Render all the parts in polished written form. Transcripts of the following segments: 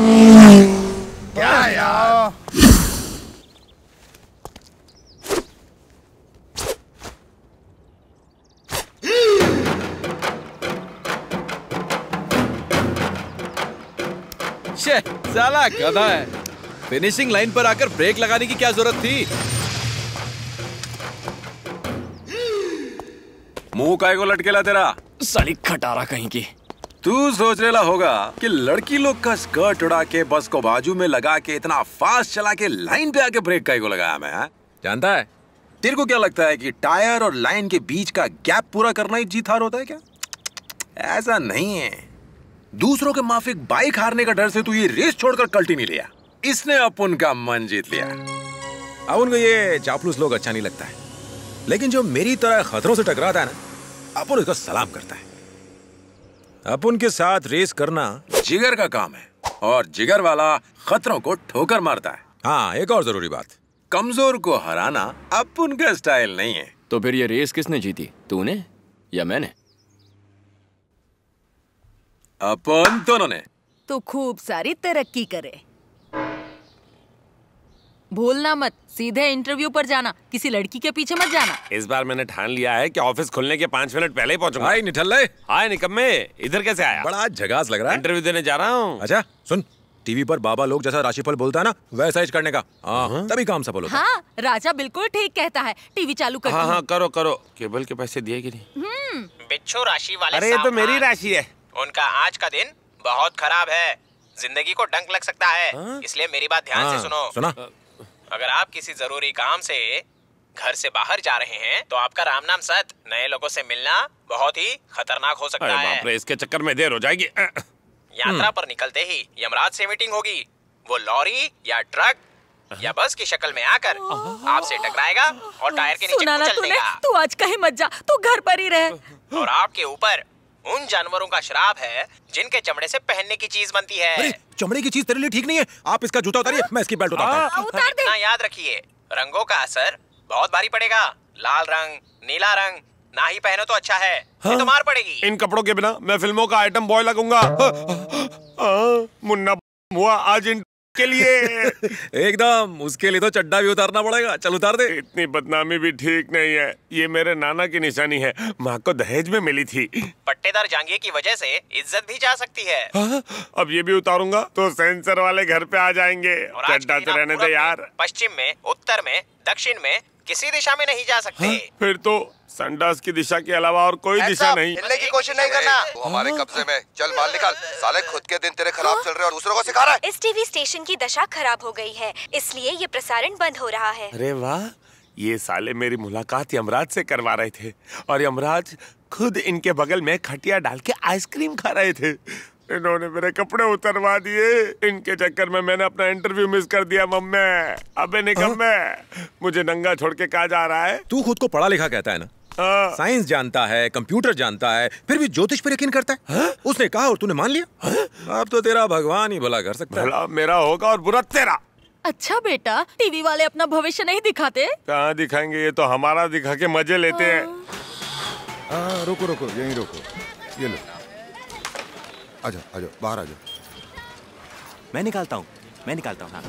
क्या यार? साला गधा है। फिनिशिंग लाइन पर आकर ब्रेक लगाने की क्या जरूरत थी? मुंह काय को लटकेला तेरा? साली खटारा कहीं की। तू सोच रेला होगा कि लड़की लोग का स्कर्ट उड़ा के बस को बाजू में लगा के इतना फास्ट चला के लाइन पे आके ब्रेक काय को लगाया मैं, हा? जानता है तेरे को क्या लगता है कि टायर और लाइन के बीच का गैप पूरा करना ही जीत हार होता है क्या? ऐसा नहीं है। दूसरों के माफिक बाइक हारने का डर से तू ये रेस छोड़कर कल्टी नहीं लिया। इसने अपुन का मन जीत लिया। अपुन को ये चापलूस लोग अच्छा नहीं लगता है, लेकिन जो मेरी तरह खतरों से टकराता है ना, अपुन उसको सलाम करता है। अपुन के साथ रेस करना जिगर का काम है और जिगर वाला खतरों को ठोकर मारता है। हाँ, एक और जरूरी बात, कमजोर को हराना अपुन का स्टाइल नहीं है। तो फिर ये रेस किसने जीती, तूने या मैंने? अपन दोनों ने। तो खूब सारी तरक्की करे। भूलना मत, सीधे इंटरव्यू पर जाना, किसी लड़की के पीछे मत जाना। इस बार मैंने ठान लिया है कि ऑफिस खुलने के 5 मिनट पहले ही पहुंचूंगा। हाय निठल्ले। हाय निकम्मे, इधर कैसे आया? बड़ा झगास लग रहा है। इंटरव्यू देने जा रहा हूँ। अच्छा सुन, टीवी पर बाबा लोग जैसा राशिफल बोलता है ना, वैसा ही करने का। हाँ, तभी काम सफल होता है। हाँ, राजा बिल्कुल ठीक कहता है। टीवी चालू कर। हाँ हाँ, करो करो। केबल के पैसे दिए कि नहीं? बिच्छू राशि वाले। अरे ये तो मेरी राशि है। उनका आज का दिन बहुत खराब है, जिंदगी को डंक लग सकता है। इसलिए मेरी बात ध्यान से सुनो। सुना? अगर आप किसी जरूरी काम से घर से बाहर जा रहे हैं तो आपका राम नाम सत नए लोगों से मिलना बहुत ही खतरनाक हो सकता है। बाप रे, इसके चक्कर में देर हो जाएगी। यात्रा पर निकलते ही यमराज से मीटिंग होगी। वो लॉरी या ट्रक या बस की शक्ल में आकर आपसे टकराएगा और टायर के नीचे कुचल देगा। तू आज कहीं मत जा, तू घर पर ही रह। और आपके ऊपर उन जानवरों का श्राप है जिनके चमड़े से पहनने की चीज बनती है। अरे चमड़े की चीज तेरे लिए ठीक नहीं है। आप इसका जूता उतारिए, मैं इसकी बेल्ट उतारता हूं। उतार दे। इतना याद रखिए, रंगों का असर बहुत भारी पड़ेगा। लाल रंग, नीला रंग ना ही पहनो तो अच्छा है, नहीं तो मार पड़ेगी। इन कपड़ों के बिना मैं फिल्मों का आइटम बॉय लगूंगा। मुन्ना हुआ आज इन के लिए। एकदम, उसके लिए तो चड्डा भी उतारना पड़ेगा। चल उतार दे। इतनी बदनामी भी ठीक नहीं है। ये मेरे नाना की निशानी है, माँ को दहेज में मिली थी। पट्टेदार जांघिए की वजह से इज्जत भी जा सकती है। अब ये भी उतारूंगा तो सेंसर वाले घर पे आ जाएंगे। चड्डा तो रहने दे यार। पश्चिम में, उत्तर में, दक्षिण में किसी दिशा में नहीं जा सकते। फिर तो संडास की दिशा के अलावा और कोई दिशा नहीं। हिलने की कोशिश नहीं करना। वो हमारे कब्जे में। चल माल निकाल। साले खुद के दिन तेरे खराब चल रहे और दूसरों को सिखा रहा है। इस टीवी स्टेशन की दशा खराब हो गई है, इसलिए ये प्रसारण बंद हो रहा है। अरे वाह, ये साले मेरी मुलाकात यमराज से करवा रहे थे और यमराज खुद इनके बगल में खटिया डाल के आइसक्रीम खा रहे थे। इन्होंने मेरे कपड़े उतरवा दिए। इनके चक्कर में मैंने अपना इंटरव्यू मिस कर दिया। मम्मी, अबे निकम्मे, मुझे नंगा छोड़ के कहा जा रहा है? तू खुद को पढ़ा लिखा कहता है ना, साइंस जानता है, कंप्यूटर जानता है, फिर भी ज्योतिष पर यकीन करता है। उसने कहा और तूने मान लिया। अब तो तेरा भगवान ही भला कर सकता है। भला मेरा होगा और बुरा तेरा। अच्छा बेटा, टीवी वाले अपना भविष्य नहीं दिखाते? कहाँ दिखाएंगे, ये तो हमारा दिखा के मजे लेते हैं। रुको रुको, यहीं रुको। ये लो, आजा आजा, बाहर आजा। मैं निकालता हूँ। हाँ।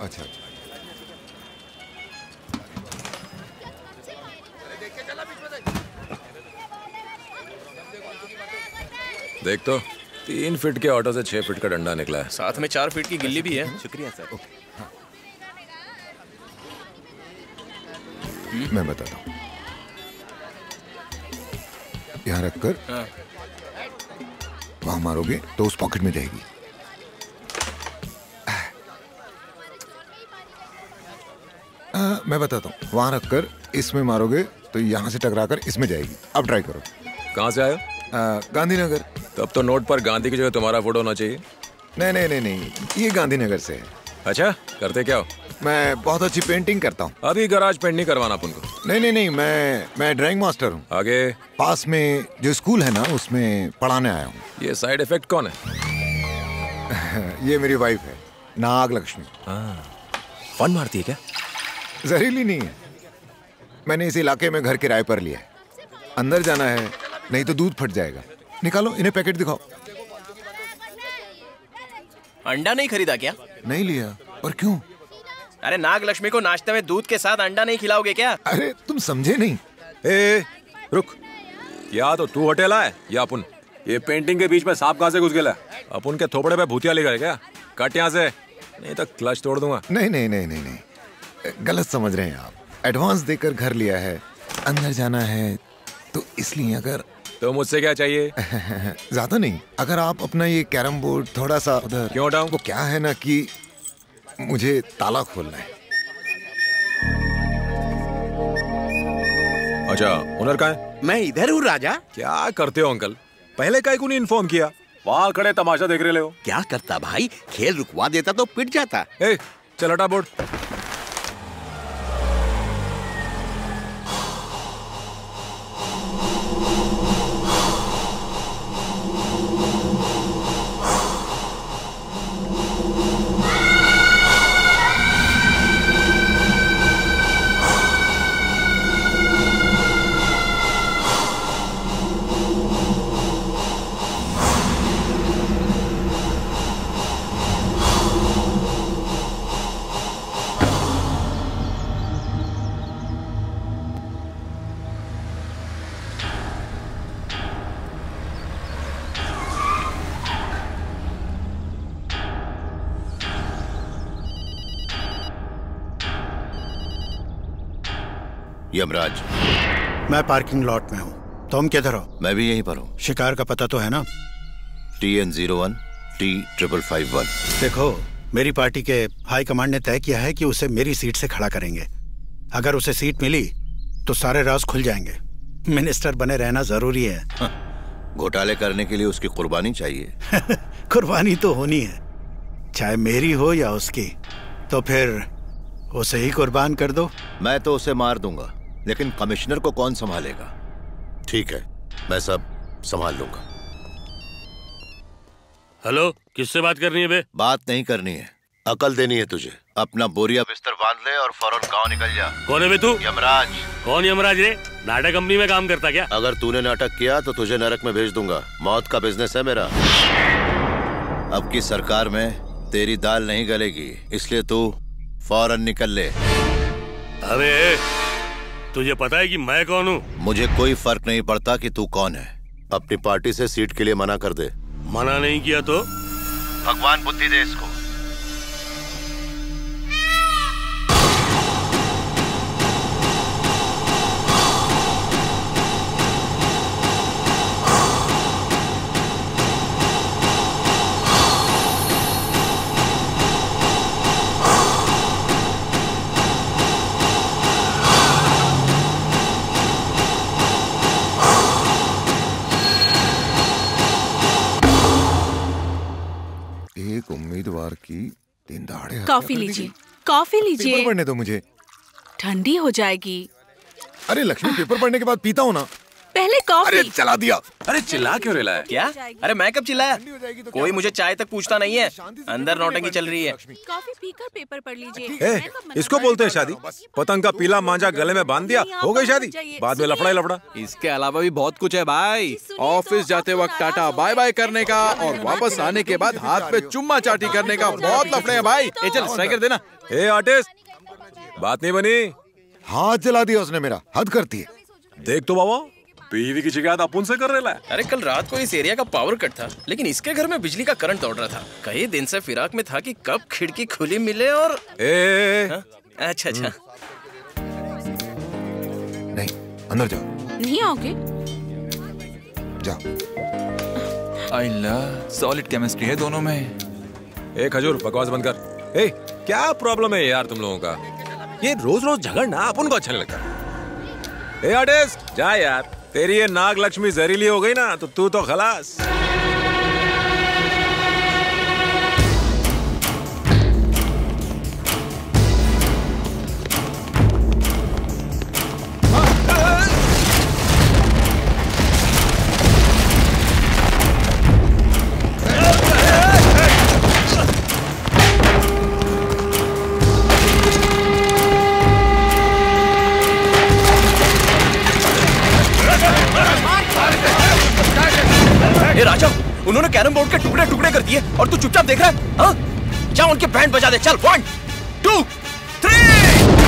अच्छा अच्छा। देख तो, 3 फीट के ऑटो से 6 फीट का डंडा निकला है। साथ में 4 फीट की गिल्ली भी है। शुक्रिया सर। मैं बताता हूँ। यहाँ रखकर वहां मारोगे तो उस पॉकेट में जाएगी। मैं बताता हूँ, वहां रखकर इसमें मारोगे तो यहाँ से टकराकर इसमें जाएगी। अब ट्राई करो। कहाँ से आयो? गांधीनगर। तब तो नोट पर गांधी की जगह तुम्हारा फोटो होना चाहिए। नहीं नहीं नहीं नहीं, ये गांधीनगर से है। अच्छा, करते क्या हो? मैं बहुत अच्छी पेंटिंग करता हूँ। अभी गराज पेंट नहीं करवाना अपन को। नहीं नहीं नहीं, मैं ड्राइंग मास्टर हूँ। आगे? पास में जो स्कूल है ना, उसमें पढ़ाने आया हूँ। ये साइड इफेक्ट कौन है? ये मेरी वाइफ है, नाग लक्ष्मी। फन मारती है क्या? जहरीली नहीं है। मैंने इस इलाके में घर किराए पर लिया है। अंदर जाना है, नहीं तो दूध फट जाएगा। निकालो, इन्हें पैकेट दिखाओ। अंडा नहीं खरीदा क्या? नहीं लिया। और क्यों? अरे नाग लक्ष्मी को नाश्ते में दूध के साथ अंडा नहीं खिलाओगे क्या? अरे तुम समझे नहीं। ए रुक, या तो तू होटेला है या अपन। ये पेंटिंग के बीच में सांप कहाँ से घुस गया? अपन के थोपड़े पे भूतिया लिखा है क्या? कट यहाँ से, नहीं तो क्लच तोड़ दूंगा। नहीं नहीं नहीं नहीं नहीं, गलत समझ रहे हैं आप। एडवांस देकर घर लिया है, अंदर जाना है, तो इसलिए अगर तो मुझसे क्या चाहिए? ज्यादा नहीं, अगर आप अपना ये कैरम बोर्ड थोड़ा सा उधर। क्यों हटाऊं? वो क्या है ना कि मुझे ताला खोलना है। अच्छा, ओनर कहाँ है? मैं इधर हूँ राजा। क्या करते हो अंकल? पहले काहे को नहीं इन्फॉर्म किया? वहाँ खड़े तमाशा देख रहे हो। क्या करता भाई, खेल रुकवा देता तो पिट जाता। ए, चल हटा बोर्ड। यमराज, मैं पार्किंग लॉट में हूँ। तुम किधर हो? मैं भी यहीं पर हूँ। शिकार का पता तो है ना? TN01 T5551। देखो, मेरी पार्टी के हाई कमांड ने तय किया है कि उसे मेरी सीट से खड़ा करेंगे। अगर उसे सीट मिली तो सारे राज खुल जाएंगे। मिनिस्टर बने रहना जरूरी है। घोटाले करने के लिए उसकी कुर्बानी चाहिए। कुर्बानी तो होनी है, चाहे मेरी हो या उसकी। तो फिर उसे ही कुर्बान कर दो। मैं तो उसे मार दूंगा, लेकिन कमिश्नर को कौन संभालेगा? ठीक है, मैं सब संभाल लूंगा। हेलो, किससे बात करनी है बे? बात नहीं करनी है, अकल देनी है तुझे। अपना बोरिया बिस्तर बांध ले और फौरन गांव निकल जा। कौन है बे तू? यमराज। कौन यमराज रे? नाटक कंपनी में काम करता क्या? अगर तूने नाटक किया तो तुझे नरक में भेज दूंगा। मौत का बिजनेस है मेरा। अब की सरकार में तेरी दाल नहीं गलेगी, इसलिए तू फौरन निकल ले। अरे तुझे पता है कि मैं कौन हूँ? मुझे कोई फर्क नहीं पड़ता कि तू कौन है। अपनी पार्टी से सीट के लिए मना कर दे। मना नहीं किया तो? भगवान बुद्धि दे इसको। एक उम्मीदवार की दिन दहाड़े कॉफी लीजिए, कॉफी लीजिए। पेपर पढ़ने दो मुझे। ठंडी हो जाएगी। अरे लक्ष्मी, पेपर पढ़ने के बाद पीता हूँ ना। पहले कॉफी। अरे चला दिया। अरे चिल्ला क्यों रहा है? क्या? अरे मैं कब चिल्लाया? कोई मुझे चाय तक पूछता नहीं है। अंदर नौटंकी चल रही है। कॉफी पीकर पेपर पढ़ लीजिए। इसको बोलते हैं शादी? पतंग का पीला मांझा गले में बांध दिया, हो गई शादी। बाद में लफड़ा ही लफड़ा। इसके अलावा भी बहुत कुछ है भाई। ऑफिस जाते वक्त टाटा बाय बाय करने का और वापस आने के बाद हाथ पे चुम्मा चाटी करने का बहुत लफड़े हैं भाई। ए चल स्ट्राइकर देना। ए आर्टिस्ट, बात नहीं बनी। हाथ जला दिया उसने मेरा, हद करती है। देख तो बाबा, बीवी की शिकायत अपन से कर रहा है। अरे कल रात को इस एरिया का पावर कट था, लेकिन इसके घर में बिजली का करंट दौड़ रहा था। कई दिन से फिराक में था कि कब खिड़की खुली मिले और अच्छा अच्छा। नहीं, अंदर जाओ। नहीं आओगे? जाओ। आइला, सॉलिड केमिस्ट्री है दोनों में। एक खजूर, बकवास बंद कर। ए, क्या प्रॉब्लम है यार तुम लोगों का? ये रोज रोज झगड़ना अपन को अच्छा नहीं लगता। ए आर्टिस्ट, जा यार। तेरी ये नाग लक्ष्मी जहरीली हो गई ना तो तू तो खलास। पूरे कैरम बोर्ड के टुकड़े टुकड़े कर दिए और तू चुपचाप देख रहा है? हाँ? जा उनके बैंड बजा दे, चल। 1 2 3।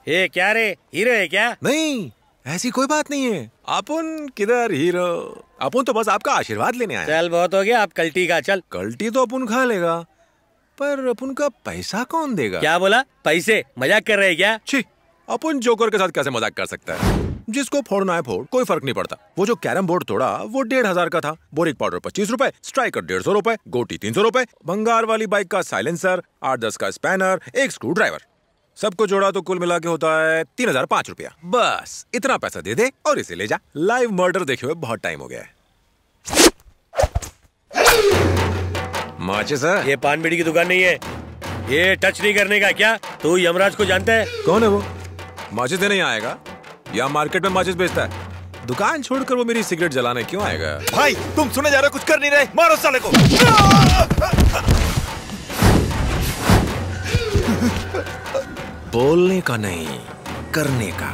ये क्या रे, हीरो है क्या? नहीं, ऐसी कोई बात नहीं है। अपन किधर हीरो, अपन तो बस आपका आशीर्वाद लेने आए। चल बहुत हो गया, आप कल्टी का। चल कल्टी तो अपन खा लेगा, पर अपन का पैसा कौन देगा? क्या बोला? पैसे? मजाक कर रहे हैं क्या? छी, अपन जोकर के साथ कैसे मजाक कर सकता है? जिसको फोड़ना है फोड़, कोई फर्क नहीं पड़ता। वो जो कैरम बोर्ड तोड़ा वो 1500 का था। बोरिक पाउडर 25 रुपए, स्ट्राइकर 150 रुपए, गोटी 300 रुपए, भंगार वाली बाइक का साइलेंसर, 8-10 का स्पैनर, एक स्क्रू ड्राइवर, सबको जोड़ा तो कुल मिला के होता है 3005 रुपया। बस इतना पैसा दे दे और इसे ले जा। लाइव मर्डर देखे हुए बहुत टाइम हो गया है। माचिस है? ये पान बीड़ी की दुकान नहीं है, ये टच नहीं करने का। क्या तू यमराज को जानता है? कौन है वो? माचिस देने नहीं आएगा या मार्केट में माचिस बेचता है? दुकान छोड़कर वो मेरी सिगरेट जलाने क्यों आएगा? भाई तुम सुने जा रहे हो, कुछ कर नहीं रहे, मारो साले को। बोलने का नहीं, करने का।